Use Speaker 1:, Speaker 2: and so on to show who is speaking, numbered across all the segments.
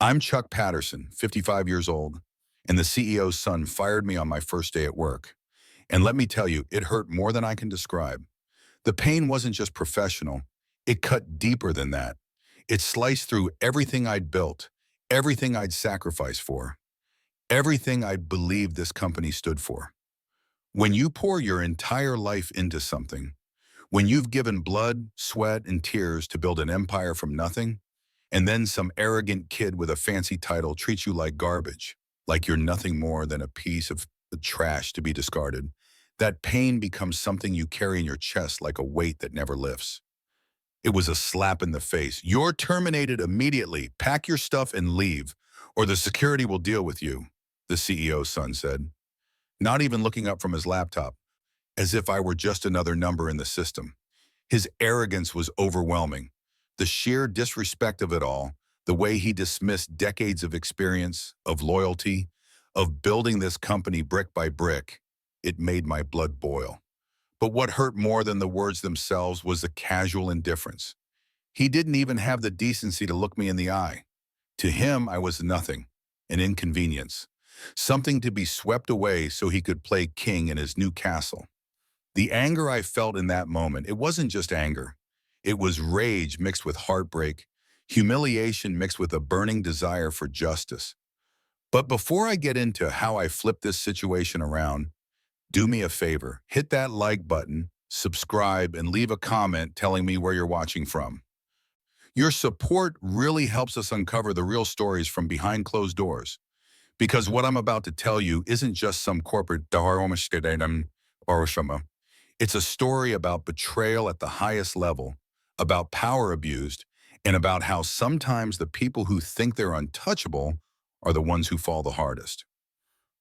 Speaker 1: I'm Chuck Patterson, 55 years old, and the CEO's son fired me on my first day at work. And let me tell you, it hurt more than I can describe. The pain wasn't just professional, it cut deeper than that. It sliced through everything I'd built, everything I'd sacrificed for, everything I'd believed this company stood for. When you pour your entire life into something, when you've given blood, sweat, and tears to build an empire from nothing, and then some arrogant kid with a fancy title treats you like garbage, like you're nothing more than a piece of the trash to be discarded, that pain becomes something you carry in your chest like a weight that never lifts. It was a slap in the face. You're terminated immediately. Pack your stuff and leave, or the security will deal with you, the CEO's son said, not even looking up from his laptop, as if I were just another number in the system. His arrogance was overwhelming. The sheer disrespect of it all, the way he dismissed decades of experience, of loyalty, of building this company brick by brick, it made my blood boil. But what hurt more than the words themselves was the casual indifference. He didn't even have the decency to look me in the eye. To him, I was nothing, an inconvenience, something to be swept away so he could play king in his new castle. The anger I felt in that moment, it wasn't just anger. It was rage mixed with heartbreak, humiliation mixed with a burning desire for justice. But before I get into how I flipped this situation around, do me a favor, hit that like button, subscribe, and leave a comment telling me where you're watching from. Your support really helps us uncover the real stories from behind closed doors. Because what I'm about to tell you isn't just some corporate drama. It's a story about betrayal at the highest level, about power abused, and about how sometimes the people who think they're untouchable are the ones who fall the hardest.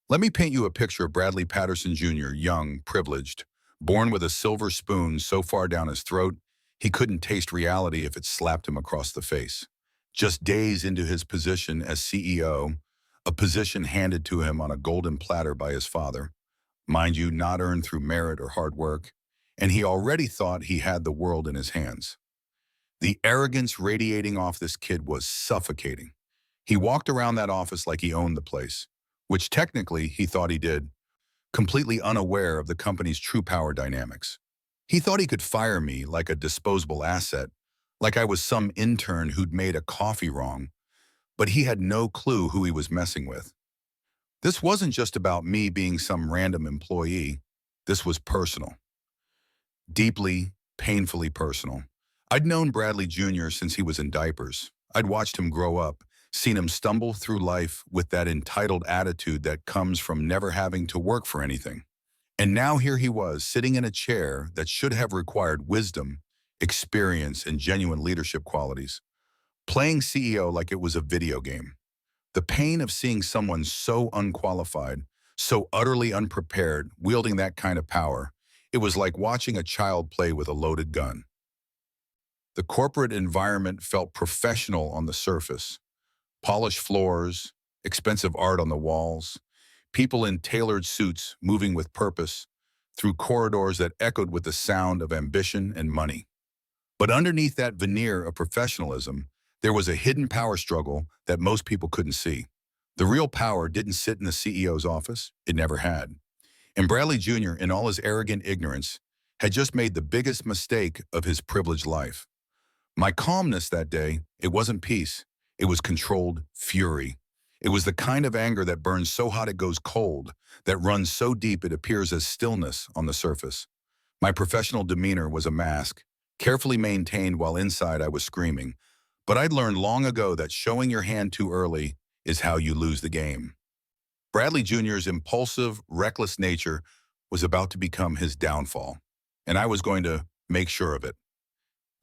Speaker 1: Let me paint you a picture of Bradley Patterson Jr., young, privileged, born with a silver spoon so far down his throat, he couldn't taste reality if it slapped him across the face. Just days into his position as CEO, a position handed to him on a golden platter by his father, mind you, not earned through merit or hard work, and he already thought he had the world in his hands. The arrogance radiating off this kid was suffocating. He walked around that office like he owned the place, which technically he thought he did, completely unaware of the company's true power dynamics. He thought he could fire me like a disposable asset, like I was some intern who'd made a coffee wrong, but he had no clue who he was messing with. This wasn't just about me being some random employee. This was personal. Deeply, painfully personal. I'd known Bradley Jr. since he was in diapers. I'd watched him grow up, seen him stumble through life with that entitled attitude that comes from never having to work for anything. And now here he was, sitting in a chair that should have required wisdom, experience, and genuine leadership qualities, playing CEO like it was a video game. The pain of seeing someone so unqualified, so utterly unprepared, wielding that kind of power, it was like watching a child play with a loaded gun. The corporate environment felt professional on the surface. Polished floors, expensive art on the walls, people in tailored suits moving with purpose through corridors that echoed with the sound of ambition and money. But underneath that veneer of professionalism, there was a hidden power struggle that most people couldn't see. The real power didn't sit in the CEO's office. It never had. And Bradley Jr., in all his arrogant ignorance, had just made the biggest mistake of his privileged life. My calmness that day, it wasn't peace. It was controlled fury. It was the kind of anger that burns so hot it goes cold, that runs so deep it appears as stillness on the surface. My professional demeanor was a mask, carefully maintained while inside I was screaming. But I'd learned long ago that showing your hand too early is how you lose the game. Bradley Jr.'s impulsive, reckless nature was about to become his downfall, and I was going to make sure of it.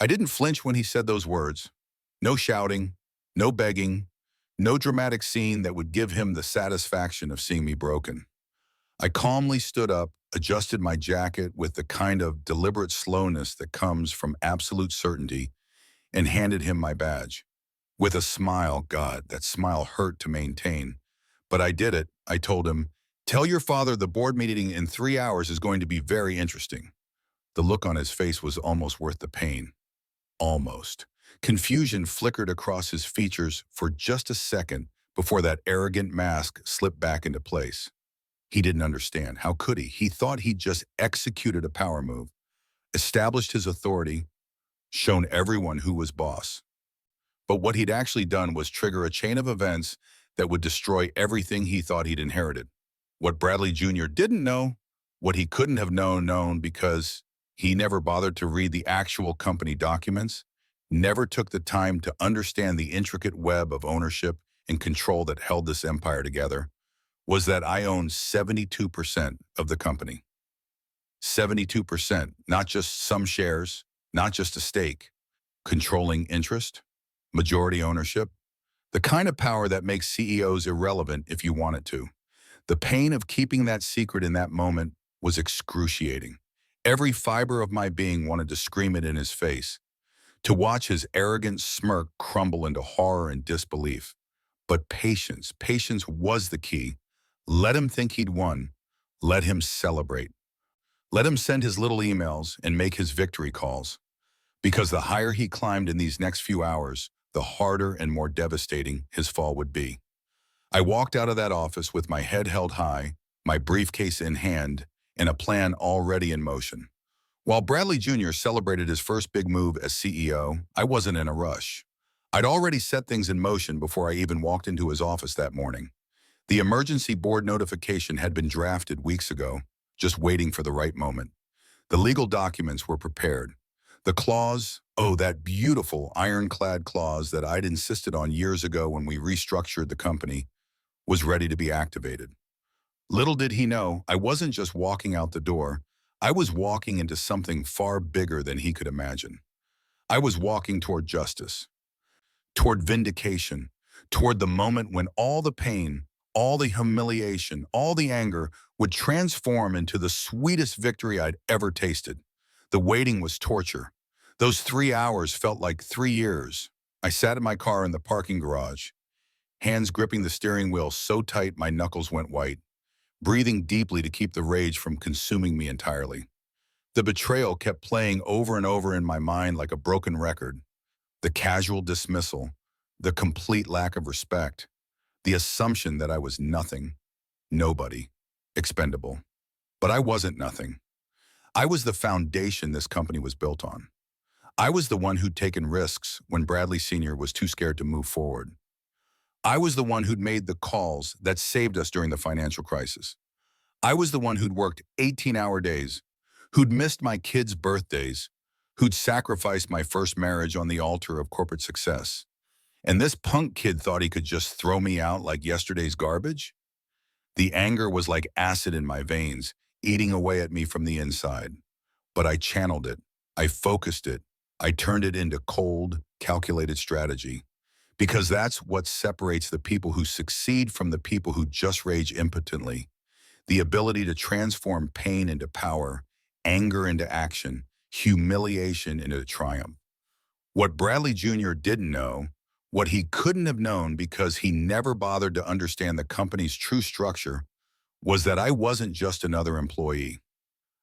Speaker 1: I didn't flinch when he said those words. No shouting, no begging, no dramatic scene that would give him the satisfaction of seeing me broken. I calmly stood up, adjusted my jacket with the kind of deliberate slowness that comes from absolute certainty, and handed him my badge. With a smile, God, that smile hurt to maintain. But I did it. I told him, "Tell your father the board meeting in 3 hours is going to be very interesting." The look on his face was almost worth the pain. Almost. Confusion flickered across his features for just a second before that arrogant mask slipped back into place. He didn't understand. How could he? He thought he'd just executed a power move, established his authority, shown everyone who was boss. But what he'd actually done was trigger a chain of events that would destroy everything he thought he'd inherited. What Bradley Jr. didn't know, what he couldn't have known because he never bothered to read the actual company documents, never took the time to understand the intricate web of ownership and control that held this empire together, was that I owned 72% of the company. 72%, not just some shares, not just a stake, controlling interest, majority ownership, the kind of power that makes CEOs irrelevant if you want it to. The pain of keeping that secret in that moment was excruciating. Every fiber of my being wanted to scream it in his face, to watch his arrogant smirk crumble into horror and disbelief. But patience was the key. Let him think he'd won. Let him celebrate. Let him send his little emails and make his victory calls. Because the higher he climbed in these next few hours, the harder and more devastating his fall would be. I walked out of that office with my head held high, my briefcase in hand, and a plan already in motion. While Bradley Jr. celebrated his first big move as CEO, I wasn't in a rush. I'd already set things in motion before I even walked into his office that morning. The emergency board notification had been drafted weeks ago, just waiting for the right moment. The legal documents were prepared. The clause, oh, that beautiful ironclad clause that I'd insisted on years ago when we restructured the company, was ready to be activated. Little did he know, I wasn't just walking out the door, I was walking into something far bigger than he could imagine. I was walking toward justice, toward vindication, toward the moment when all the pain, all the humiliation, all the anger would transform into the sweetest victory I'd ever tasted. The waiting was torture. Those 3 hours felt like 3 years. I sat in my car in the parking garage, hands gripping the steering wheel so tight my knuckles went white, breathing deeply to keep the rage from consuming me entirely. The betrayal kept playing over and over in my mind like a broken record. The casual dismissal, the complete lack of respect, the assumption that I was nothing, nobody, expendable. But I wasn't nothing. I was the foundation this company was built on. I was the one who'd taken risks when Bradley Sr. was too scared to move forward. I was the one who'd made the calls that saved us during the financial crisis. I was the one who'd worked 18-hour days, who'd missed my kids' birthdays, who'd sacrificed my first marriage on the altar of corporate success. And this punk kid thought he could just throw me out like yesterday's garbage? The anger was like acid in my veins, eating away at me from the inside. But I channeled it. I focused it. I turned it into cold, calculated strategy. Because that's what separates the people who succeed from the people who just rage impotently. The ability to transform pain into power, anger into action, humiliation into triumph. What Bradley Jr. didn't know, what he couldn't have known because he never bothered to understand the company's true structure, was that I wasn't just another employee.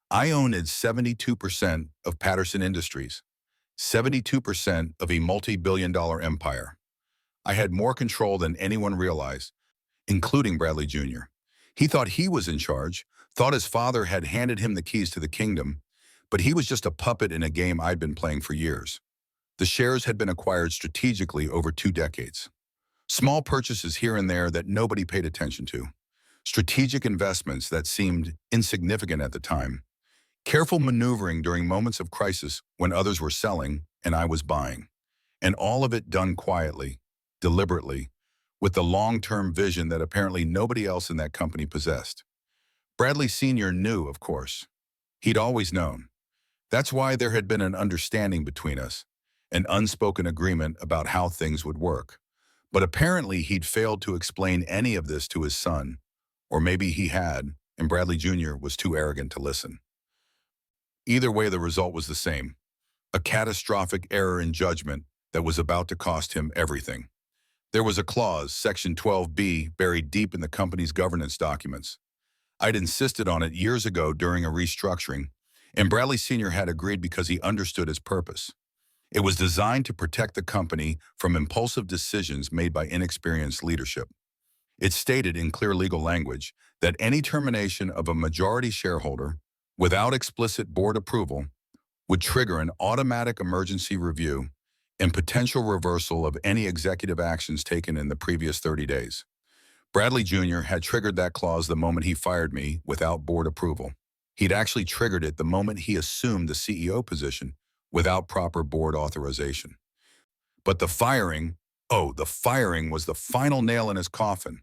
Speaker 1: I owned 72% of Patterson Industries, 72% of a multi-billion-dollar empire. I had more control than anyone realized, including Bradley Jr. He thought he was in charge, thought his father had handed him the keys to the kingdom, but he was just a puppet in a game I'd been playing for years. The shares had been acquired strategically over 2 decades. Small purchases here and there that nobody paid attention to. Strategic investments that seemed insignificant at the time. Careful maneuvering during moments of crisis when others were selling and I was buying. And all of it done quietly, deliberately, with the long-term vision that apparently nobody else in that company possessed. Bradley Sr. knew, of course. He'd always known. That's why there had been an understanding between us, an unspoken agreement about how things would work. But apparently he'd failed to explain any of this to his son, or maybe he had, and Bradley Jr. was too arrogant to listen. Either way, the result was the same, a catastrophic error in judgment that was about to cost him everything. There was a clause, Section 12B, buried deep in the company's governance documents. I'd insisted on it years ago during a restructuring, and Bradley Sr. had agreed because he understood its purpose. It was designed to protect the company from impulsive decisions made by inexperienced leadership. It stated in clear legal language that any termination of a majority shareholder without explicit board approval would trigger an automatic emergency review and potential reversal of any executive actions taken in the previous 30 days. Bradley Jr. had triggered that clause the moment he fired me without board approval. He'd actually triggered it the moment he assumed the CEO position without proper board authorization. But the firing was the final nail in his coffin.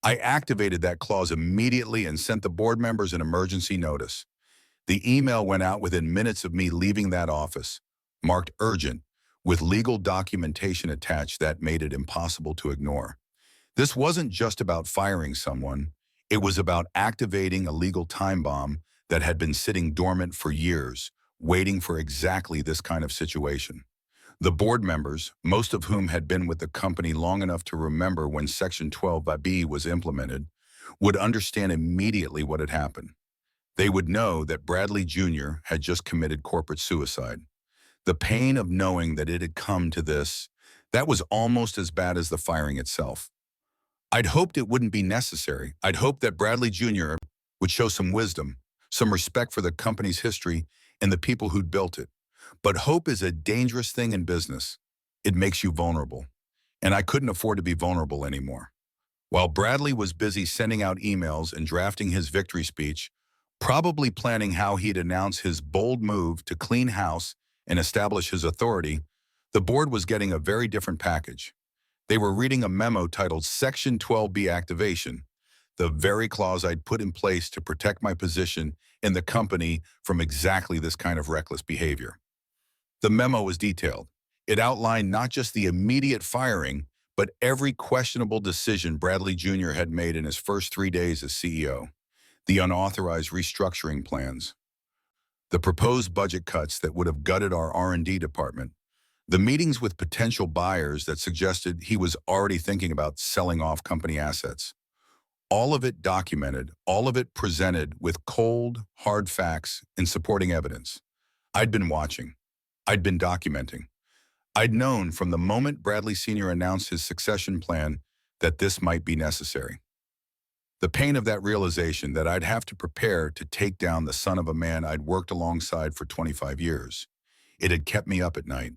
Speaker 1: I activated that clause immediately and sent the board members an emergency notice. The email went out within minutes of me leaving that office, marked urgent, with legal documentation attached that made it impossible to ignore. This wasn't just about firing someone. It was about activating a legal time bomb that had been sitting dormant for years, waiting for exactly this kind of situation. The board members, most of whom had been with the company long enough to remember when Section 12B was implemented, would understand immediately what had happened. They would know that Bradley Jr. had just committed corporate suicide. The pain of knowing that it had come to this, that was almost as bad as the firing itself. I'd hoped it wouldn't be necessary. I'd hoped that Bradley Jr. would show some wisdom, some respect for the company's history and the people who'd built it. But hope is a dangerous thing in business. It makes you vulnerable. And I couldn't afford to be vulnerable anymore. While Bradley was busy sending out emails and drafting his victory speech, probably planning how he'd announce his bold move to clean house and establish his authority, the board was getting a very different package. They were reading a memo titled Section 12B Activation, the very clause I'd put in place to protect my position in the company from exactly this kind of reckless behavior. The memo was detailed. It outlined not just the immediate firing, but every questionable decision Bradley Jr. had made in his first 3 days as CEO. The unauthorized restructuring plans, the proposed budget cuts that would have gutted our R&D department, the meetings with potential buyers that suggested he was already thinking about selling off company assets. All of it documented, all of it presented with cold, hard facts and supporting evidence. I'd been watching. I'd been documenting. I'd known from the moment Bradley Sr. announced his succession plan that this might be necessary. The pain of that realization that I'd have to prepare to take down the son of a man I'd worked alongside for 25 years. It had kept me up at night.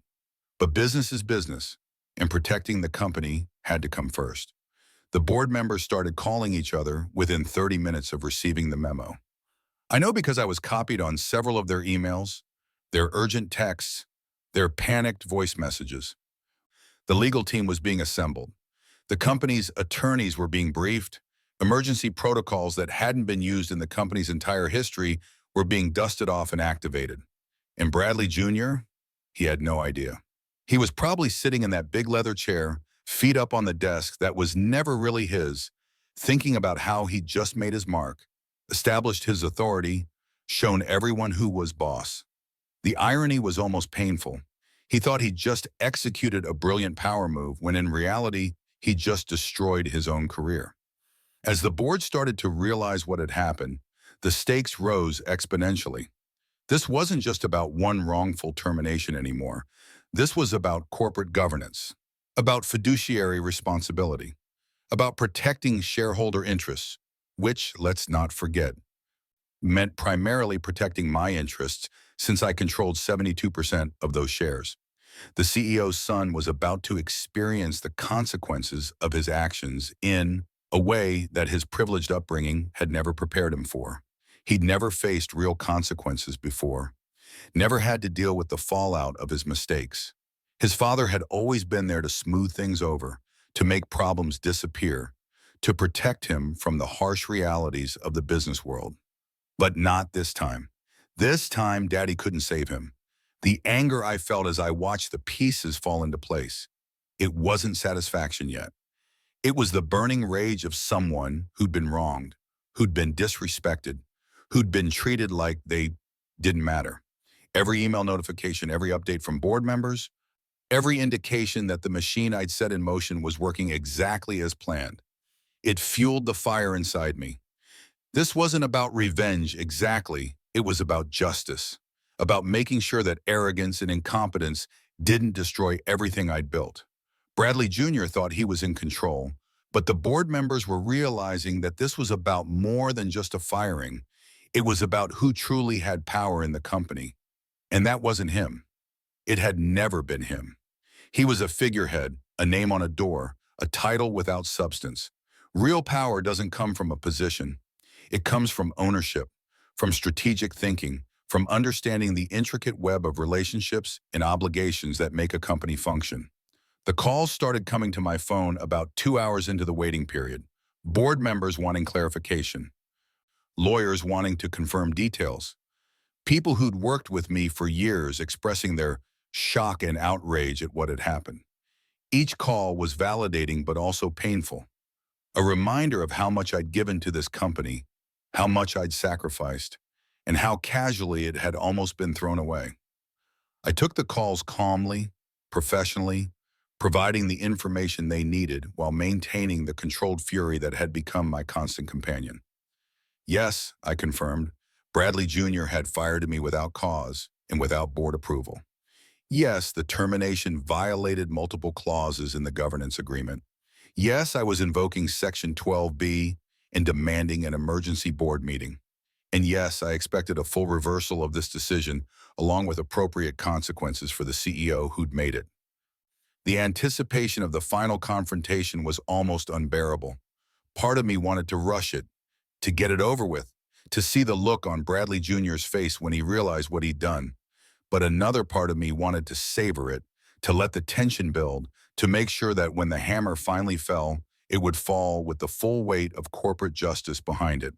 Speaker 1: But business is business, and protecting the company had to come first. The board members started calling each other within 30 minutes of receiving the memo. I know because I was copied on several of their emails, their urgent texts, their panicked voice messages. The legal team was being assembled. The company's attorneys were being briefed. Emergency protocols that hadn't been used in the company's entire history were being dusted off and activated. And Bradley Jr., he had no idea. He was probably sitting in that big leather chair, feet up on the desk that was never really his, thinking about how he'd just made his mark, established his authority, shown everyone who was boss. The irony was almost painful. He thought he'd just executed a brilliant power move when in reality, he'd just destroyed his own career. As the board started to realize what had happened, the stakes rose exponentially. This wasn't just about one wrongful termination anymore. This was about corporate governance, about fiduciary responsibility, about protecting shareholder interests, which, let's not forget, meant primarily protecting my interests since I controlled 72% of those shares. The CEO's son was about to experience the consequences of his actions in a way that his privileged upbringing had never prepared him for. He'd never faced real consequences before, never had to deal with the fallout of his mistakes. His father had always been there to smooth things over, to make problems disappear, to protect him from the harsh realities of the business world. But not this time. This time, Daddy couldn't save him. The anger I felt as I watched the pieces fall into place, it wasn't satisfaction yet. It was the burning rage of someone who'd been wronged, who'd been disrespected, who'd been treated like they didn't matter. Every email notification, every update from board members, every indication that the machine I'd set in motion was working exactly as planned. It fueled the fire inside me. This wasn't about revenge exactly. It was about justice, about making sure that arrogance and incompetence didn't destroy everything I'd built. Bradley Jr. thought he was in control, but the board members were realizing that this was about more than just a firing. It was about who truly had power in the company. And that wasn't him. It had never been him. He was a figurehead, a name on a door, a title without substance. Real power doesn't come from a position. It comes from ownership, from strategic thinking, from understanding the intricate web of relationships and obligations that make a company function. The calls started coming to my phone about 2 hours into the waiting period. Board members wanting clarification, lawyers wanting to confirm details, people who'd worked with me for years expressing their shock and outrage at what had happened. Each call was validating but also painful, a reminder of how much I'd given to this company, how much I'd sacrificed, and how casually it had almost been thrown away. I took the calls calmly, professionally, providing the information they needed while maintaining the controlled fury that had become my constant companion. Yes, I confirmed, Bradley Jr. had fired me without cause and without board approval. Yes, the termination violated multiple clauses in the governance agreement. Yes, I was invoking Section 12B and demanding an emergency board meeting. And yes, I expected a full reversal of this decision along with appropriate consequences for the CEO who'd made it. The anticipation of the final confrontation was almost unbearable. Part of me wanted to rush it, to get it over with, to see the look on Bradley Jr.'s face when he realized what he'd done. But another part of me wanted to savor it, to let the tension build, to make sure that when the hammer finally fell, it would fall with the full weight of corporate justice behind it.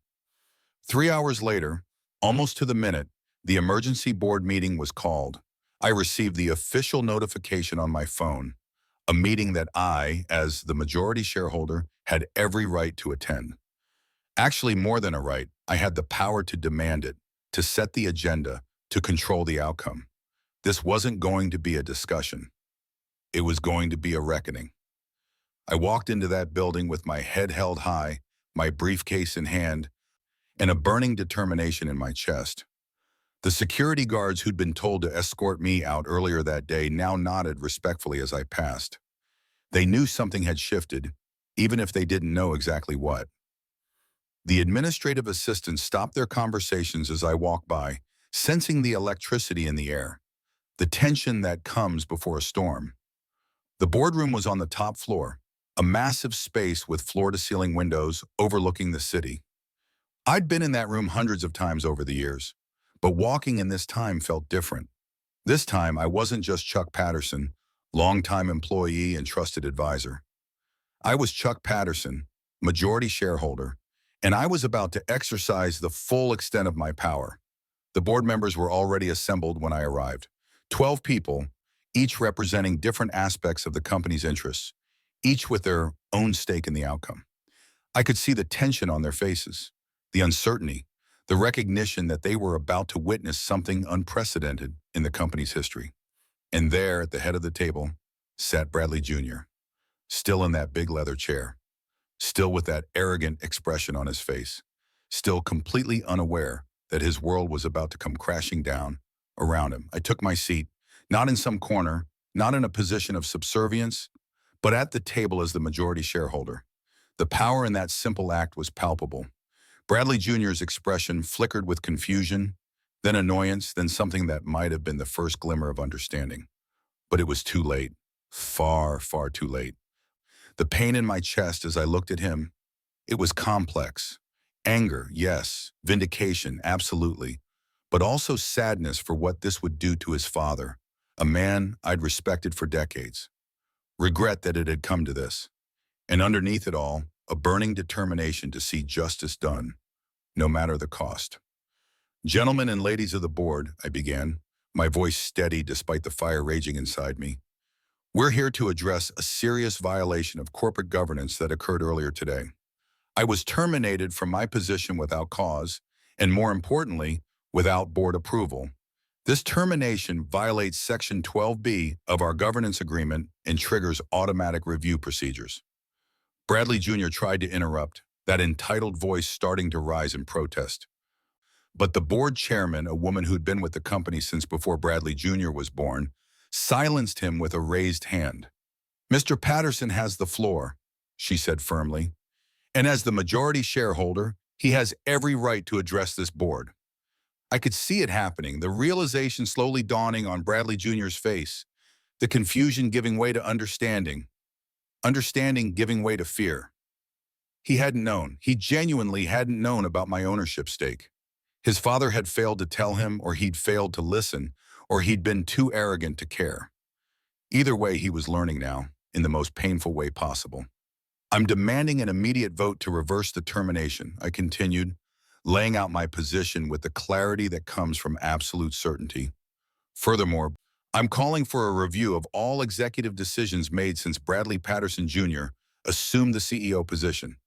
Speaker 1: 3 hours later, almost to the minute, the emergency board meeting was called. I received the official notification on my phone, a meeting that I, as the majority shareholder, had every right to attend. Actually, more than a right, I had the power to demand it, to set the agenda, to control the outcome. This wasn't going to be a discussion. It was going to be a reckoning. I walked into that building with my head held high, my briefcase in hand, and a burning determination in my chest. The security guards who'd been told to escort me out earlier that day now nodded respectfully as I passed. They knew something had shifted, even if they didn't know exactly what. The administrative assistants stopped their conversations as I walked by, sensing the electricity in the air, the tension that comes before a storm. The boardroom was on the top floor, a massive space with floor-to-ceiling windows overlooking the city. I'd been in that room hundreds of times over the years, but walking in this time felt different. This time, I wasn't just Chuck Patterson, longtime employee and trusted advisor. I was Chuck Patterson, majority shareholder, and I was about to exercise the full extent of my power. The board members were already assembled when I arrived. 12 people, each representing different aspects of the company's interests, each with their own stake in the outcome. I could see the tension on their faces, the uncertainty, the recognition that they were about to witness something unprecedented in the company's history. And there, at the head of the table, sat Bradley Jr., still in that big leather chair, still with that arrogant expression on his face, still completely unaware that his world was about to come crashing down around him. I took my seat, not in some corner, not in a position of subservience, but at the table as the majority shareholder. The power in that simple act was palpable. Bradley Jr.'s expression flickered with confusion, then annoyance, then something that might have been the first glimmer of understanding. But it was too late. Far, far too late. The pain in my chest as I looked at him, it was complex. Anger, yes. Vindication, absolutely. But also sadness for what this would do to his father, a man I'd respected for decades. Regret that it had come to this. And underneath it all, a burning determination to see justice done, no matter the cost. Gentlemen and ladies of the board, I began, my voice steady despite the fire raging inside me. We're here to address a serious violation of corporate governance that occurred earlier today. I was terminated from my position without cause, and more importantly, without board approval. This termination violates Section 12B of our governance agreement and triggers automatic review procedures. Bradley Jr. tried to interrupt, that entitled voice starting to rise in protest. But the board chairman, a woman who'd been with the company since before Bradley Jr. was born, silenced him with a raised hand. "Mr. Patterson has the floor," she said firmly, "and as the majority shareholder, he has every right to address this board." I could see it happening, the realization slowly dawning on Bradley Jr.'s face, the confusion giving way to understanding, understanding giving way to fear. He hadn't known. He genuinely hadn't known about my ownership stake. His father had failed to tell him, or he'd failed to listen, or he'd been too arrogant to care. Either way, he was learning now, in the most painful way possible. "I'm demanding an immediate vote to reverse the termination," I continued, laying out my position with the clarity that comes from absolute certainty. "Furthermore, I'm calling for a review of all executive decisions made since Bradley Patterson Jr. assumed the CEO position,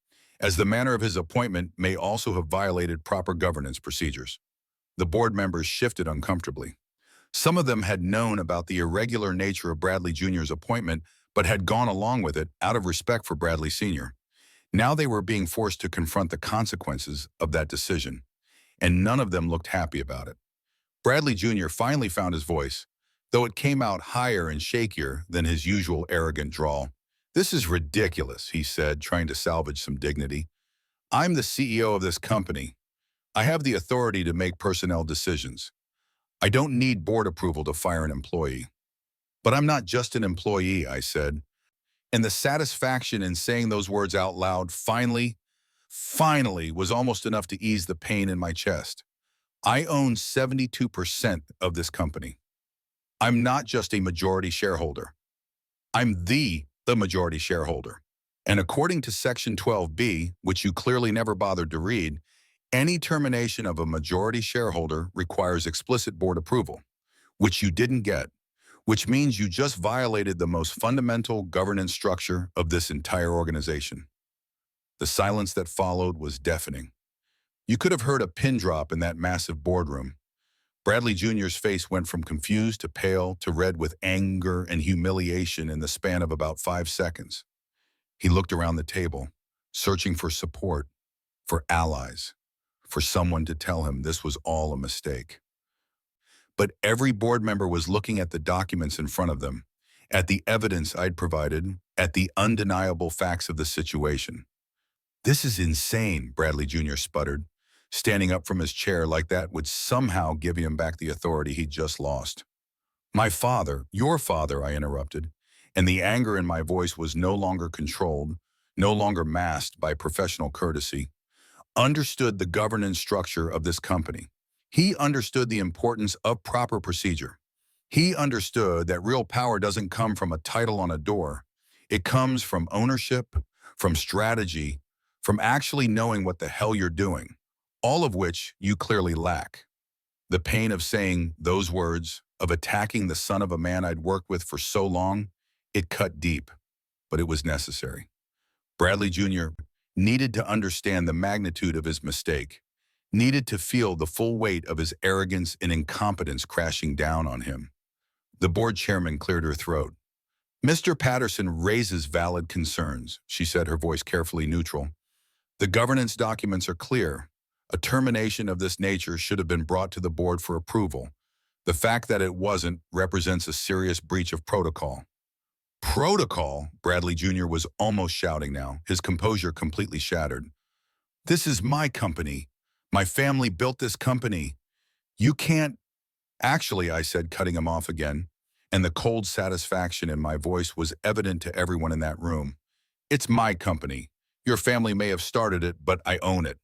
Speaker 1: as the manner of his appointment may also have violated proper governance procedures." The board members shifted uncomfortably. Some of them had known about the irregular nature of Bradley Jr.'s appointment, but had gone along with it out of respect for Bradley Sr. Now they were being forced to confront the consequences of that decision, and none of them looked happy about it. Bradley Jr. finally found his voice, though it came out higher and shakier than his usual arrogant drawl. "This is ridiculous," he said, trying to salvage some dignity. "I'm the CEO of this company. I have the authority to make personnel decisions. I don't need board approval to fire an employee." "But I'm not just an employee," I said, and the satisfaction in saying those words out loud finally was almost enough to ease the pain in my chest. I own 72% of this company. I'm not just a majority shareholder. I'm the majority shareholder. And according to Section 12B, which you clearly never bothered to read, any termination of a majority shareholder requires explicit board approval, which you didn't get, which means you just violated the most fundamental governance structure of this entire organization. The silence that followed was deafening. You could have heard a pin drop in that massive boardroom. Bradley Jr.'s face went from confused to pale to red with anger and humiliation in the span of about 5 seconds. He looked around the table, searching for support, for allies, for someone to tell him this was all a mistake. But every board member was looking at the documents in front of them, at the evidence I'd provided, at the undeniable facts of the situation. "This is insane," Bradley Jr. sputtered, standing up from his chair like that would somehow give him back the authority he'd just lost. "My father, your father," I interrupted, and the anger in my voice was no longer controlled, no longer masked by professional courtesy, understood the governance structure of this company. He understood the importance of proper procedure. He understood that real power doesn't come from a title on a door. It comes from ownership, from strategy, from actually knowing what the hell you're doing, all of which you clearly lack. The pain of saying those words, of attacking the son of a man I'd worked with for so long, it cut deep, but it was necessary. Bradley Jr. needed to understand the magnitude of his mistake, needed to feel the full weight of his arrogance and incompetence crashing down on him. The board chairman cleared her throat. "Mr. Patterson raises valid concerns," she said, her voice carefully neutral. "The governance documents are clear. A termination of this nature should have been brought to the board for approval. The fact that it wasn't represents a serious breach of protocol." "Protocol?" Bradley Jr. was almost shouting now, his composure completely shattered. "This is my company. My family built this company. You can't—" "Actually," I said, cutting him off again, and the cold satisfaction in my voice was evident to everyone in that room. "It's my company. Your family may have started it, but I own it.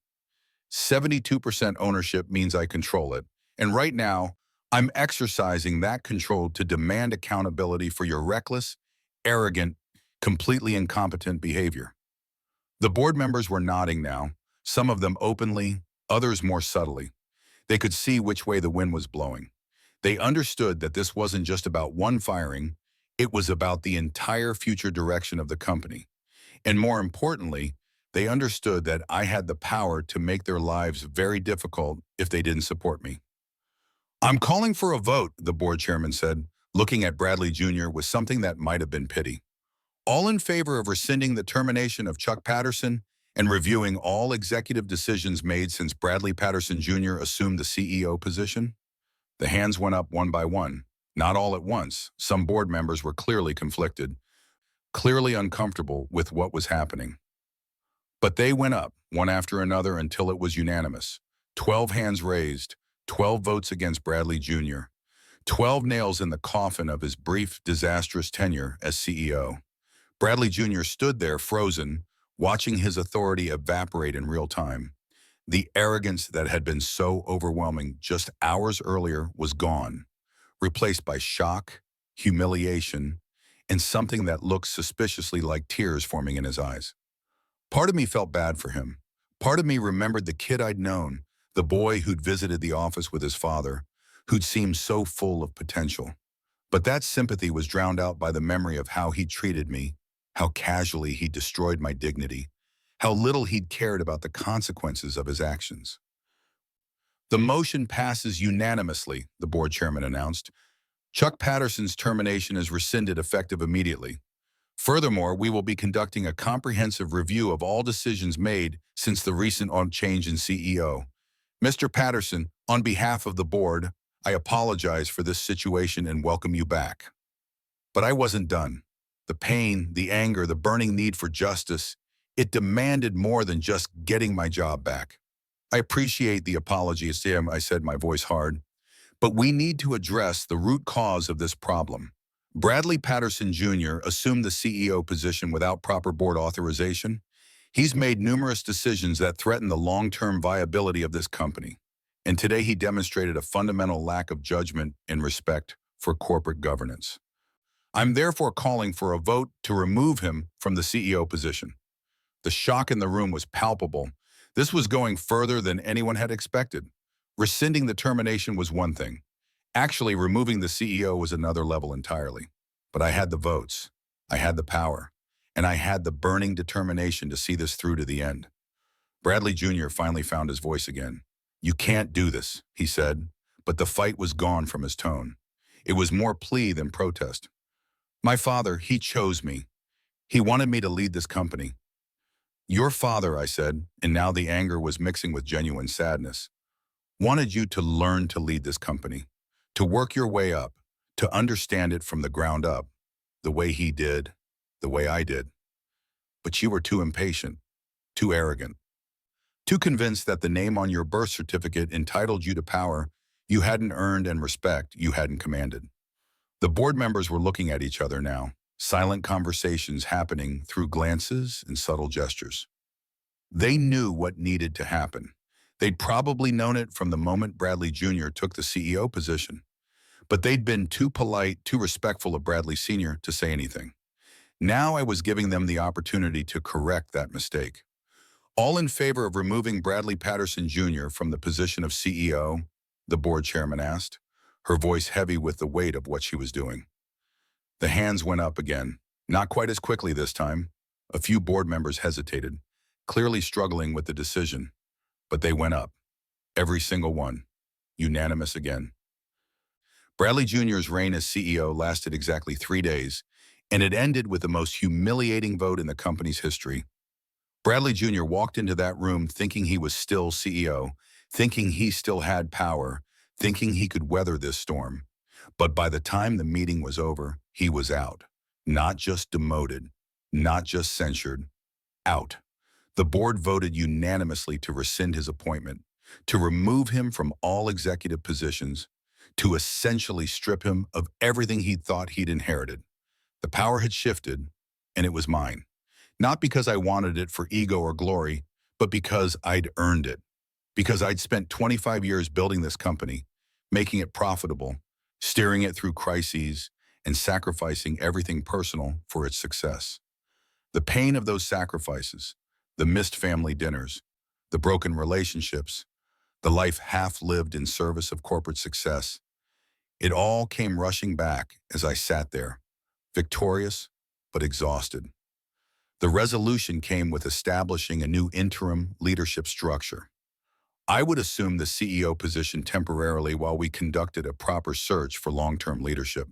Speaker 1: 72% ownership means I control it. And right now, I'm exercising that control to demand accountability for your reckless, arrogant, completely incompetent behavior." The board members were nodding now, some of them openly, others more subtly. They could see which way the wind was blowing. They understood that this wasn't just about one firing, it was about the entire future direction of the company. And more importantly, they understood that I had the power to make their lives very difficult if they didn't support me. "I'm calling for a vote," the board chairman said, looking at Bradley Jr. with something that might have been pity. "All in favor of rescinding the termination of Chuck Patterson and reviewing all executive decisions made since Bradley Patterson Jr. assumed the CEO position?" The hands went up one by one. Not all at once. Some board members were clearly conflicted, clearly uncomfortable with what was happening. But they went up, one after another, until it was unanimous. 12 hands raised, 12 votes against Bradley Jr., 12 nails in the coffin of his brief, disastrous tenure as CEO. Bradley Jr. stood there frozen, watching his authority evaporate in real time. The arrogance that had been so overwhelming just hours earlier was gone, replaced by shock, humiliation, and something that looked suspiciously like tears forming in his eyes. Part of me felt bad for him. Part of me remembered the kid I'd known, the boy who'd visited the office with his father, who'd seemed so full of potential. But that sympathy was drowned out by the memory of how he treated me, how casually he destroyed my dignity, how little he'd cared about the consequences of his actions. The motion passes unanimously, the board chairman announced. Chuck Patterson's termination is rescinded effective immediately. Furthermore, we will be conducting a comprehensive review of all decisions made since the recent change in CEO. Mr. Patterson, on behalf of the board, I apologize for this situation and welcome you back. But I wasn't done. The pain, the anger, the burning need for justice, it demanded more than just getting my job back. I appreciate the apology, Sam, I said, my voice hard. But we need to address the root cause of this problem. Bradley Patterson Jr. assumed the CEO position without proper board authorization. He's made numerous decisions that threaten the long-term viability of this company. And today he demonstrated a fundamental lack of judgment and respect for corporate governance. I'm therefore calling for a vote to remove him from the CEO position. The shock in the room was palpable. This was going further than anyone had expected. Rescinding the termination was one thing. Actually, removing the CEO was another level entirely. But I had the votes, I had the power, and I had the burning determination to see this through to the end. Bradley Jr. finally found his voice again. "You can't do this," he said, but the fight was gone from his tone. It was more plea than protest. "My father, he chose me. He wanted me to lead this company." "Your father," I said, and now the anger was mixing with genuine sadness, "wanted you to learn to lead this company, to work your way up, to understand it from the ground up, the way he did, the way I did. But you were too impatient, too arrogant, too convinced that the name on your birth certificate entitled you to power you hadn't earned and respect you hadn't commanded." The board members were looking at each other now, silent conversations happening through glances and subtle gestures. They knew what needed to happen. They'd probably known it from the moment Bradley Jr. took the CEO position. But they'd been too polite, too respectful of Bradley Sr. to say anything. Now I was giving them the opportunity to correct that mistake. "All in favor of removing Bradley Patterson Jr. from the position of CEO?" the board chairman asked, her voice heavy with the weight of what she was doing. The hands went up again, not quite as quickly this time. A few board members hesitated, clearly struggling with the decision. But they went up. Every single one. Unanimous again. Bradley Jr.'s reign as CEO lasted exactly 3 days, and it ended with the most humiliating vote in the company's history. Bradley Jr. walked into that room thinking he was still CEO, thinking he still had power, thinking he could weather this storm. But by the time the meeting was over, he was out. Not just demoted, not just censured, out. The board voted unanimously to rescind his appointment, to remove him from all executive positions, to essentially strip him of everything he thought he'd inherited. The power had shifted, and it was mine. Not because I wanted it for ego or glory, but because I'd earned it. Because I'd spent 25 years building this company, making it profitable, steering it through crises, and sacrificing everything personal for its success. The pain of those sacrifices, the missed family dinners, the broken relationships, the life half-lived in service of corporate success, it all came rushing back as I sat there, victorious but exhausted. The resolution came with establishing a new interim leadership structure. I would assume the CEO position temporarily while we conducted a proper search for long-term leadership.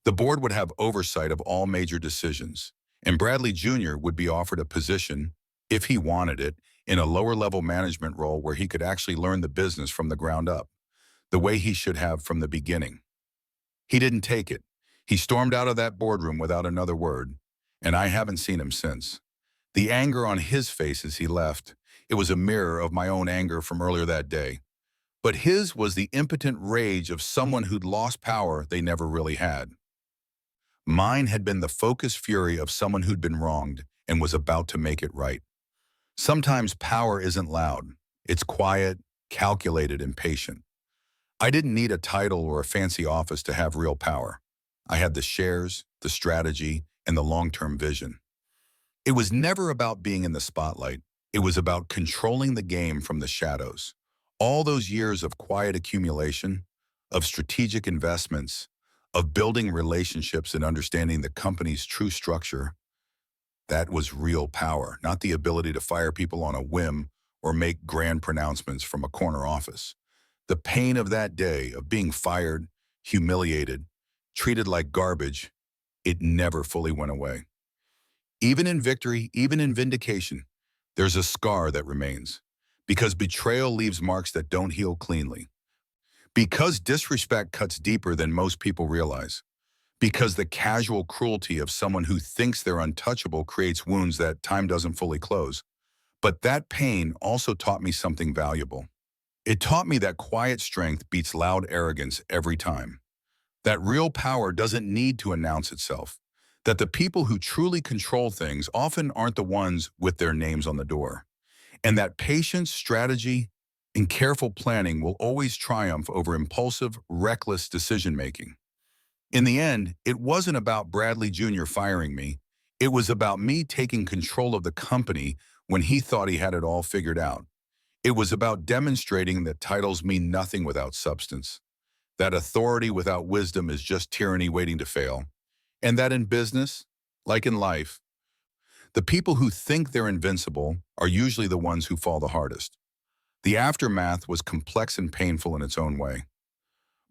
Speaker 1: The board would have oversight of all major decisions, and Bradley Jr. would be offered a position, if he wanted it, in a lower-level management role where he could actually learn the business from the ground up, the way he should have from the beginning. He didn't take it. He stormed out of that boardroom without another word, and I haven't seen him since. The anger on his face as he left, it was a mirror of my own anger from earlier that day. But his was the impotent rage of someone who'd lost power they never really had. Mine had been the focused fury of someone who'd been wronged and was about to make it right. Sometimes power isn't loud. It's quiet, calculated, and patient. I didn't need a title or a fancy office to have real power. I had the shares, the strategy, and the long-term vision. It was never about being in the spotlight. It was about controlling the game from the shadows. All those years of quiet accumulation, of strategic investments, of building relationships and understanding the company's true structure, that was real power, not the ability to fire people on a whim or make grand pronouncements from a corner office. The pain of that day, of being fired, humiliated, treated like garbage, it never fully went away. Even in victory, even in vindication, there's a scar that remains. Because betrayal leaves marks that don't heal cleanly. Because disrespect cuts deeper than most people realize. Because the casual cruelty of someone who thinks they're untouchable creates wounds that time doesn't fully close. But that pain also taught me something valuable. It taught me that quiet strength beats loud arrogance every time. That real power doesn't need to announce itself. That the people who truly control things often aren't the ones with their names on the door. And that patience, strategy, and careful planning will always triumph over impulsive, reckless decision-making. In the end, it wasn't about Bradley Jr. firing me. It was about me taking control of the company when he thought he had it all figured out. It was about demonstrating that titles mean nothing without substance, that authority without wisdom is just tyranny waiting to fail, and that in business, like in life, the people who think they're invincible are usually the ones who fall the hardest. The aftermath was complex and painful in its own way.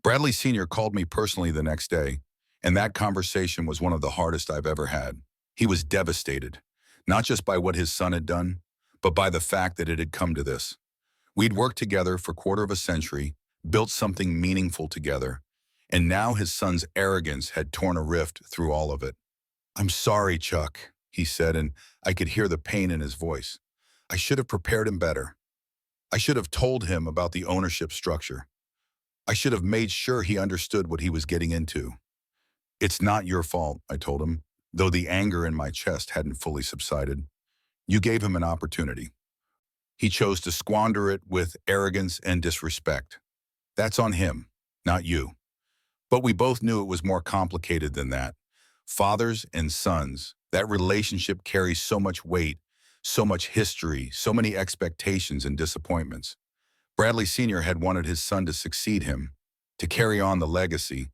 Speaker 1: Bradley Sr. called me personally the next day, and that conversation was one of the hardest I've ever had. He was devastated, not just by what his son had done, but by the fact that it had come to this. We'd worked together for a quarter of a century, built something meaningful together, and now his son's arrogance had torn a rift through all of it. "I'm sorry, Chuck," he said, and I could hear the pain in his voice. "I should have prepared him better. I should have told him about the ownership structure. I should have made sure he understood what he was getting into." "It's not your fault," I told him, though the anger in my chest hadn't fully subsided. "You gave him an opportunity. He chose to squander it with arrogance and disrespect. That's on him, not you." But we both knew it was more complicated than that. Fathers and sons, that relationship carries so much weight, so much history, so many expectations and disappointments. Bradley Sr. had wanted his son to succeed him, to carry on the legacy,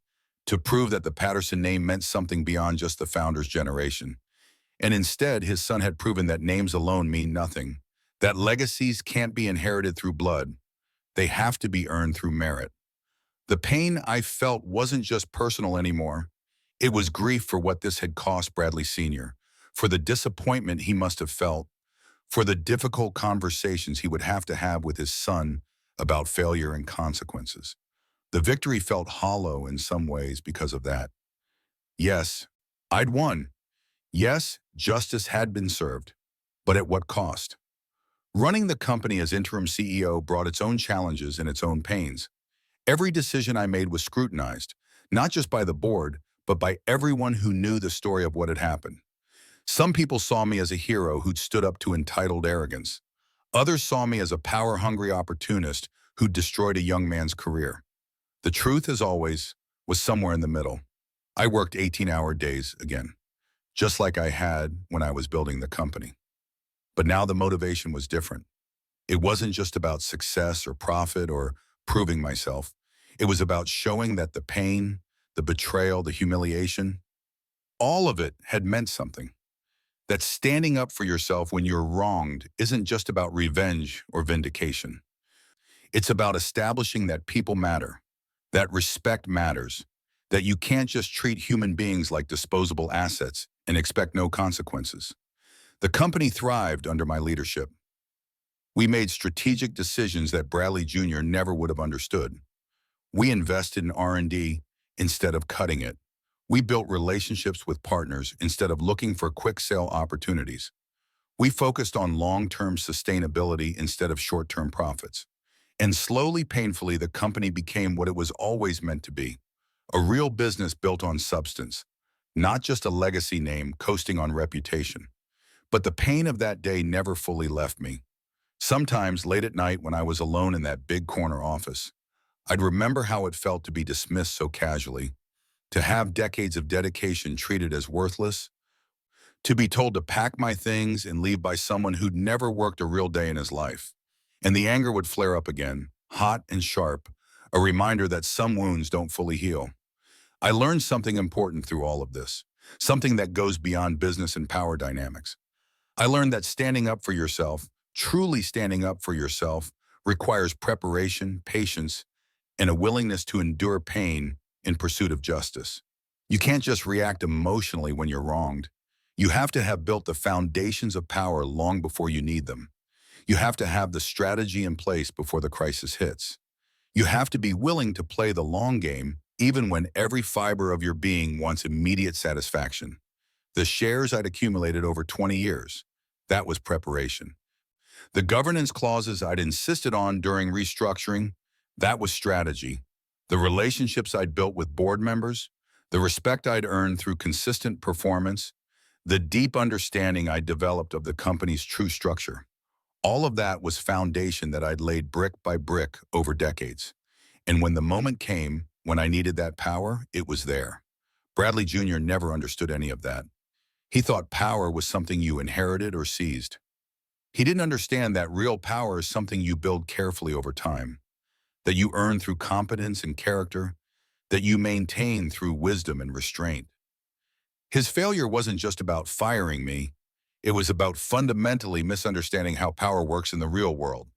Speaker 1: to prove that the Patterson name meant something beyond just the founder's generation. And instead, his son had proven that names alone mean nothing, that legacies can't be inherited through blood. They have to be earned through merit. The pain I felt wasn't just personal anymore. It was grief for what this had cost Bradley Sr., for the disappointment he must have felt, for the difficult conversations he would have to have with his son about failure and consequences. The victory felt hollow in some ways because of that. Yes, I'd won. Yes, justice had been served. But at what cost? Running the company as interim CEO brought its own challenges and its own pains. Every decision I made was scrutinized, not just by the board, but by everyone who knew the story of what had happened. Some people saw me as a hero who'd stood up to entitled arrogance. Others saw me as a power-hungry opportunist who'd destroyed a young man's career. The truth, as always, was somewhere in the middle. I worked 18-hour days again, just like I had when I was building the company. But now the motivation was different. It wasn't just about success or profit or proving myself. It was about showing that the pain, the betrayal, the humiliation, all of it had meant something. That standing up for yourself when you're wronged isn't just about revenge or vindication. It's about establishing that people matter, that respect matters, that you can't just treat human beings like disposable assets and expect no consequences. The company thrived under my leadership. We made strategic decisions that Bradley Jr. never would have understood. We invested in R&D, instead of cutting it. We built relationships with partners instead of looking for quick sale opportunities. We focused on long-term sustainability instead of short-term profits. And slowly, painfully, the company became what it was always meant to be, a real business built on substance, not just a legacy name coasting on reputation. But the pain of that day never fully left me. Sometimes, late at night when I was alone in that big corner office, I'd remember how it felt to be dismissed so casually, to have decades of dedication treated as worthless, to be told to pack my things and leave by someone who'd never worked a real day in his life. And the anger would flare up again, hot and sharp, a reminder that some wounds don't fully heal. I learned something important through all of this, something that goes beyond business and power dynamics. I learned that standing up for yourself, truly standing up for yourself, requires preparation, patience, and a willingness to endure pain in pursuit of justice. You can't just react emotionally when you're wronged. You have to have built the foundations of power long before you need them. You have to have the strategy in place before the crisis hits. You have to be willing to play the long game, even when every fiber of your being wants immediate satisfaction. The shares I'd accumulated over 20 years, that was preparation. The governance clauses I'd insisted on during restructuring, that was strategy. The relationships I'd built with board members, the respect I'd earned through consistent performance, the deep understanding I developed of the company's true structure. All of that was foundation that I'd laid brick by brick over decades. And when the moment came, when I needed that power, it was there. Bradley Jr. never understood any of that. He thought power was something you inherited or seized. He didn't understand that real power is something you build carefully over time, that you earn through competence and character, that you maintain through wisdom and restraint. His failure wasn't just about firing me, it was about fundamentally misunderstanding how power works in the real world.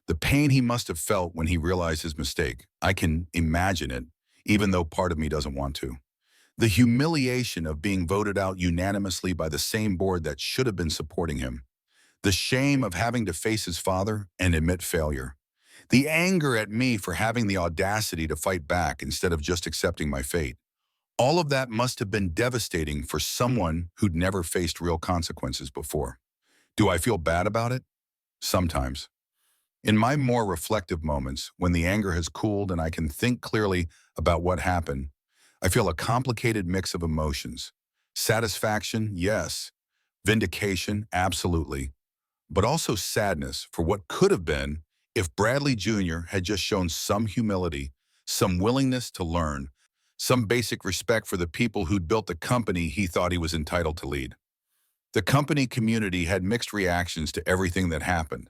Speaker 1: The pain he must have felt when he realized his mistake, I can imagine it, even though part of me doesn't want to. The humiliation of being voted out unanimously by the same board that should have been supporting him. The shame of having to face his father and admit failure. The anger at me for having the audacity to fight back instead of just accepting my fate. All of that must have been devastating for someone who'd never faced real consequences before. Do I feel bad about it? Sometimes. In my more reflective moments, when the anger has cooled and I can think clearly about what happened, I feel a complicated mix of emotions. Satisfaction, yes. Vindication, absolutely. But also sadness for what could have been if Bradley Jr. had just shown some humility, some willingness to learn, some basic respect for the people who'd built the company he thought he was entitled to lead. The company community had mixed reactions to everything that happened.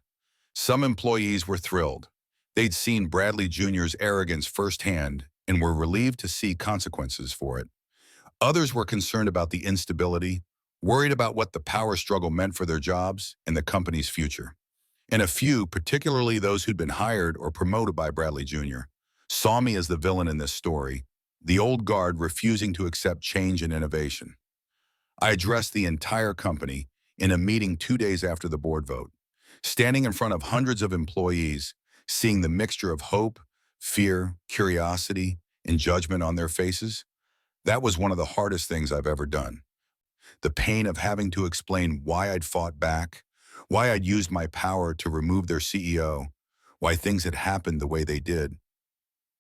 Speaker 1: Some employees were thrilled. They'd seen Bradley Jr.'s arrogance firsthand and were relieved to see consequences for it. Others were concerned about the instability, worried about what the power struggle meant for their jobs and the company's future. And a few, particularly those who'd been hired or promoted by Bradley Jr., saw me as the villain in this story, the old guard refusing to accept change and innovation. I addressed the entire company in a meeting 2 days after the board vote, standing in front of hundreds of employees, seeing the mixture of hope, fear, curiosity, and judgment on their faces. That was one of the hardest things I've ever done. The pain of having to explain why I'd fought back, why I'd used my power to remove their CEO, why things had happened the way they did.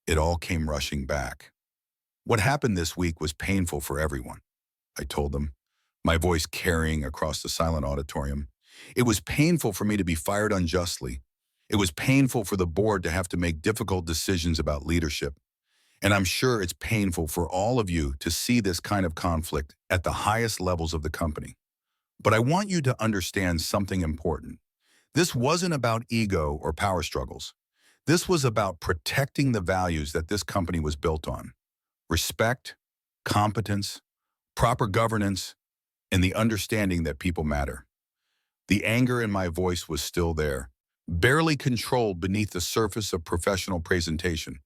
Speaker 1: It all came rushing back. What happened this week was painful for everyone, I told them, my voice carrying across the silent auditorium. It was painful for me to be fired unjustly. It was painful for the board to have to make difficult decisions about leadership. And I'm sure it's painful for all of you to see this kind of conflict at the highest levels of the company. But I want you to understand something important. This wasn't about ego or power struggles. This was about protecting the values that this company was built on. Respect, competence, proper governance, and the understanding that people matter. The anger in my voice was still there, barely controlled beneath the surface of professional presentation.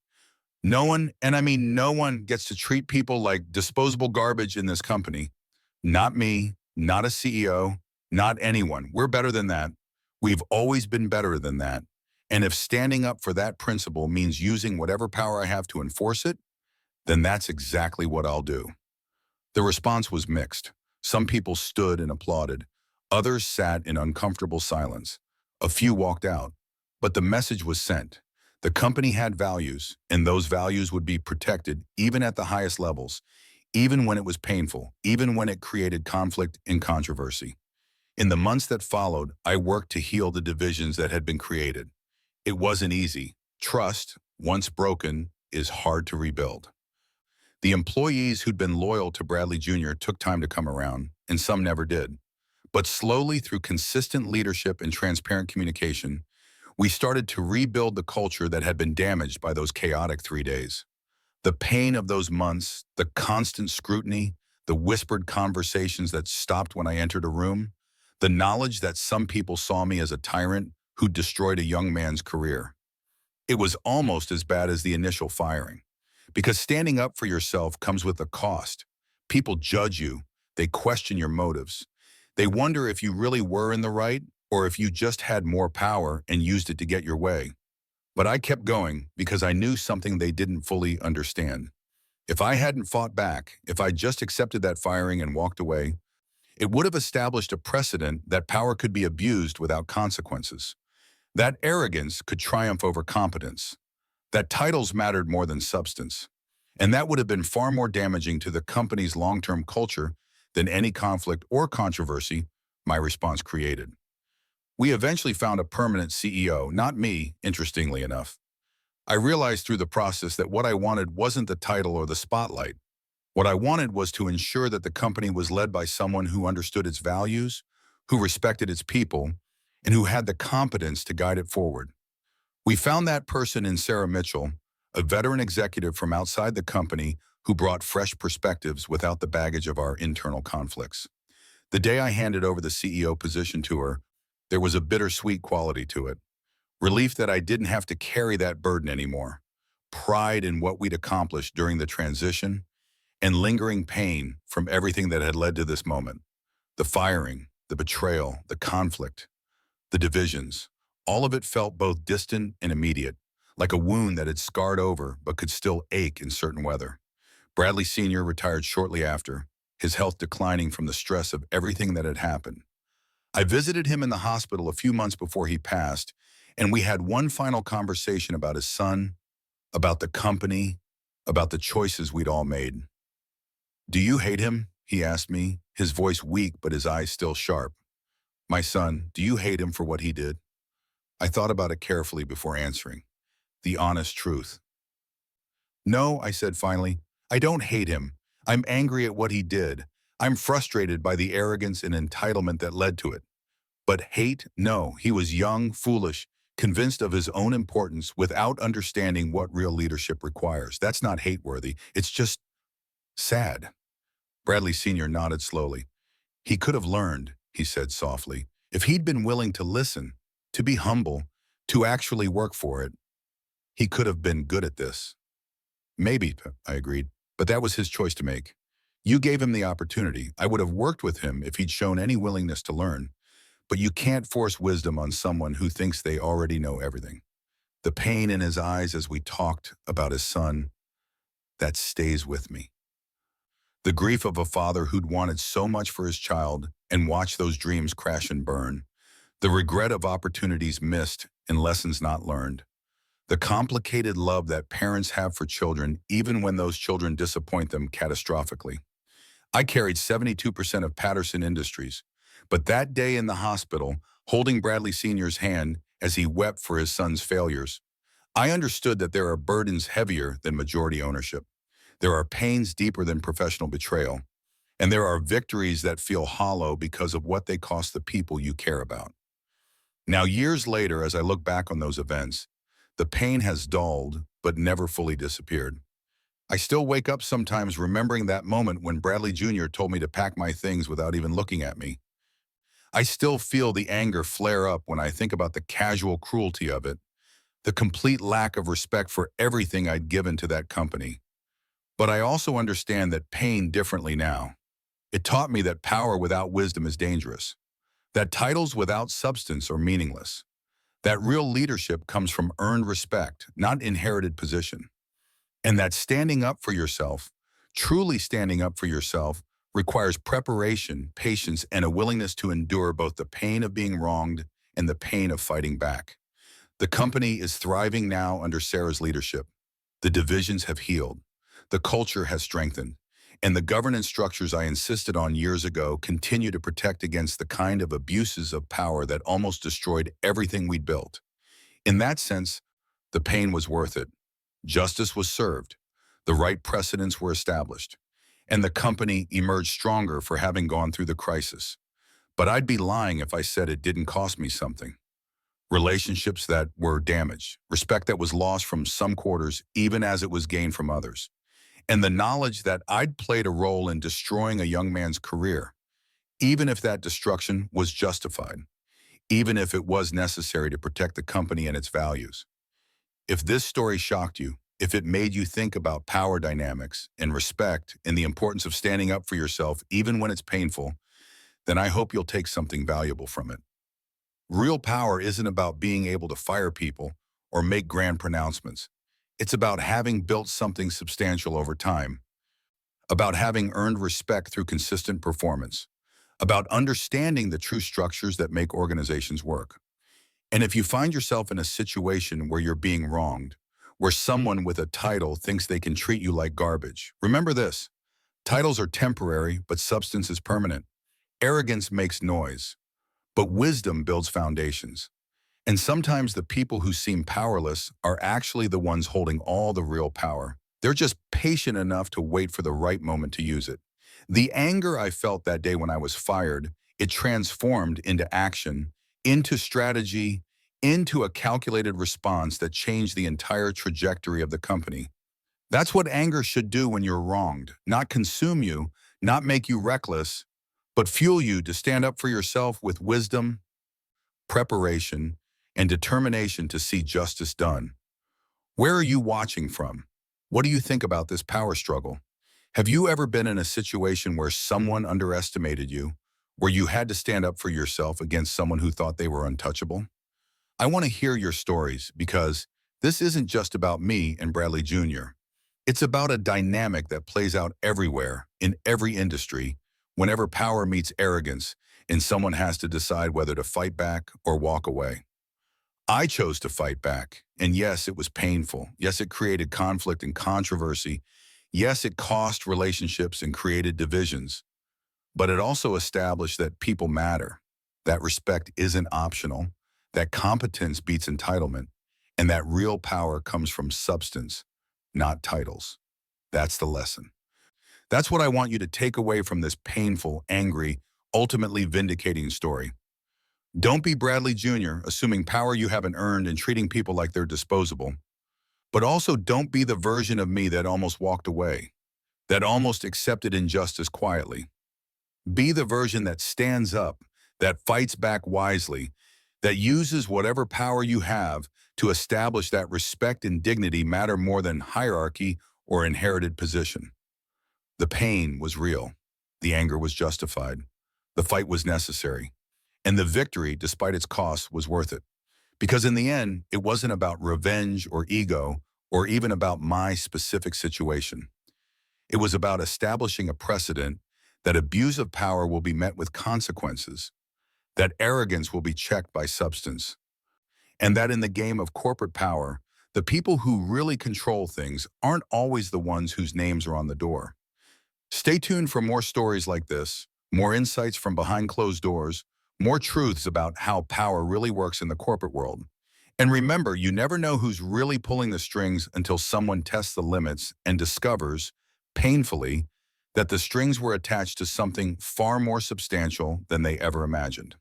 Speaker 1: No one, and I mean no one, gets to treat people like disposable garbage in this company. Not me, not a CEO, not anyone. We're better than that. We've always been better than that. And if standing up for that principle means using whatever power I have to enforce it, Then that's exactly what I'll do. The response was mixed. Some people stood and applauded. Others sat in uncomfortable silence. A few walked out. But the message was sent. The company had values, and those values would be protected even at the highest levels, even when it was painful, even when it created conflict and controversy. In the months that followed, I worked to heal the divisions that had been created. It wasn't easy. Trust, once broken, is hard to rebuild. The employees who'd been loyal to Bradley Jr. took time to come around, and some never did. But slowly, through consistent leadership and transparent communication, we started to rebuild the culture that had been damaged by those chaotic 3 days. The pain of those months, the constant scrutiny, the whispered conversations that stopped when I entered a room, the knowledge that some people saw me as a tyrant who destroyed a young man's career. It was almost as bad as the initial firing. Because standing up for yourself comes with a cost. People judge you. They question your motives. They wonder if you really were in the right or if you just had more power and used it to get your way. But I kept going because I knew something they didn't fully understand. If I hadn't fought back, if I just accepted that firing and walked away, it would have established a precedent that power could be abused without consequences. That arrogance could triumph over competence. That titles mattered more than substance. And that would have been far more damaging to the company's long-term culture than any conflict or controversy my response created. We eventually found a permanent CEO, not me, interestingly enough. I realized through the process that what I wanted wasn't the title or the spotlight. What I wanted was to ensure that the company was led by someone who understood its values, who respected its people, and who had the competence to guide it forward. We found that person in Sarah Mitchell, a veteran executive from outside the company who brought fresh perspectives without the baggage of our internal conflicts. The day I handed over the CEO position to her, there was a bittersweet quality to it. Relief that I didn't have to carry that burden anymore. Pride in what we'd accomplished during the transition, and lingering pain from everything that had led to this moment. The firing, the betrayal, the conflict, the divisions, all of it felt both distant and immediate, like a wound that had scarred over but could still ache in certain weather. Bradley Sr. retired shortly after, his health declining from the stress of everything that had happened. I visited him in the hospital a few months before he passed, and we had one final conversation about his son, about the company, about the choices we'd all made. "Do you hate him?" he asked me, his voice weak but his eyes still sharp. "My son, do you hate him for what he did?" I thought about it carefully before answering. The honest truth. "No," I said finally. "I don't hate him. I'm angry at what he did. I'm frustrated by the arrogance and entitlement that led to it. But hate? No, he was young, foolish, convinced of his own importance without understanding what real leadership requires. That's not hate-worthy. It's just sad." Bradley Sr. nodded slowly. "He could have learned," he said softly, "if he'd been willing to listen, to be humble, to actually work for it. He could have been good at this." "Maybe," I agreed, "but that was his choice to make. You gave him the opportunity. I would have worked with him if he'd shown any willingness to learn. But you can't force wisdom on someone who thinks they already know everything." The pain in his eyes as we talked about his son, that stays with me. The grief of a father who'd wanted so much for his child and watched those dreams crash and burn. The regret of opportunities missed and lessons not learned. The complicated love that parents have for children even when those children disappoint them catastrophically. I carried 72% of Patterson Industries, but that day in the hospital, holding Bradley Sr.'s hand as he wept for his son's failures, I understood that there are burdens heavier than majority ownership. There are pains deeper than professional betrayal, and there are victories that feel hollow because of what they cost the people you care about. Now, years later, as I look back on those events, the pain has dulled but never fully disappeared. I still wake up sometimes remembering that moment when Bradley Jr. told me to pack my things without even looking at me. I still feel the anger flare up when I think about the casual cruelty of it, the complete lack of respect for everything I'd given to that company. But I also understand that pain differently now. It taught me that power without wisdom is dangerous, that titles without substance are meaningless, that real leadership comes from earned respect, not inherited position. And that standing up for yourself, truly standing up for yourself, requires preparation, patience, and a willingness to endure both the pain of being wronged and the pain of fighting back. The company is thriving now under Sarah's leadership. The divisions have healed. The culture has strengthened. And the governance structures I insisted on years ago continue to protect against the kind of abuses of power that almost destroyed everything we'd built. In that sense, the pain was worth it. Justice was served. The right precedents were established. And the company emerged stronger for having gone through the crisis. But I'd be lying if I said it didn't cost me something. Relationships that were damaged, respect that was lost from some quarters even as it was gained from others, and the knowledge that I'd played a role in destroying a young man's career, even if that destruction was justified, even if it was necessary to protect the company and its values. If this story shocked you, if it made you think about power dynamics and respect and the importance of standing up for yourself even when it's painful, then I hope you'll take something valuable from it. Real power isn't about being able to fire people or make grand pronouncements. It's about having built something substantial over time, about having earned respect through consistent performance, about understanding the true structures that make organizations work. And if you find yourself in a situation where you're being wronged, where someone with a title thinks they can treat you like garbage, remember this: titles are temporary, but substance is permanent. Arrogance makes noise, but wisdom builds foundations. And sometimes the people who seem powerless are actually the ones holding all the real power. They're just patient enough to wait for the right moment to use it. The anger I felt that day when I was fired, it transformed into action, into strategy, into a calculated response that changed the entire trajectory of the company. That's what anger should do when you're wronged: not consume you, not make you reckless, but fuel you to stand up for yourself with wisdom, preparation, and determination to see justice done. Where are you watching from? What do you think about this power struggle? Have you ever been in a situation where someone underestimated you, where you had to stand up for yourself against someone who thought they were untouchable? I want to hear your stories because this isn't just about me and Bradley Jr. It's about a dynamic that plays out everywhere, in every industry, whenever power meets arrogance and someone has to decide whether to fight back or walk away. I chose to fight back, and yes, it was painful. Yes, it created conflict and controversy. Yes, it cost relationships and created divisions. But it also established that people matter, that respect isn't optional, that competence beats entitlement, and that real power comes from substance, not titles. That's the lesson. That's what I want you to take away from this painful, angry, ultimately vindicating story. Don't be Bradley Jr., assuming power you haven't earned and treating people like they're disposable. But also don't be the version of me that almost walked away, that almost accepted injustice quietly. Be the version that stands up, that fights back wisely, that uses whatever power you have to establish that respect and dignity matter more than hierarchy or inherited position. The pain was real. The anger was justified. The fight was necessary. And the victory, despite its cost, was worth it. Because in the end, it wasn't about revenge or ego or even about my specific situation. It was about establishing a precedent that abuse of power will be met with consequences, that arrogance will be checked by substance, and that in the game of corporate power, the people who really control things aren't always the ones whose names are on the door. Stay tuned for more stories like this, more insights from behind closed doors, more truths about how power really works in the corporate world. And remember, you never know who's really pulling the strings until someone tests the limits and discovers, painfully, that the strings were attached to something far more substantial than they ever imagined.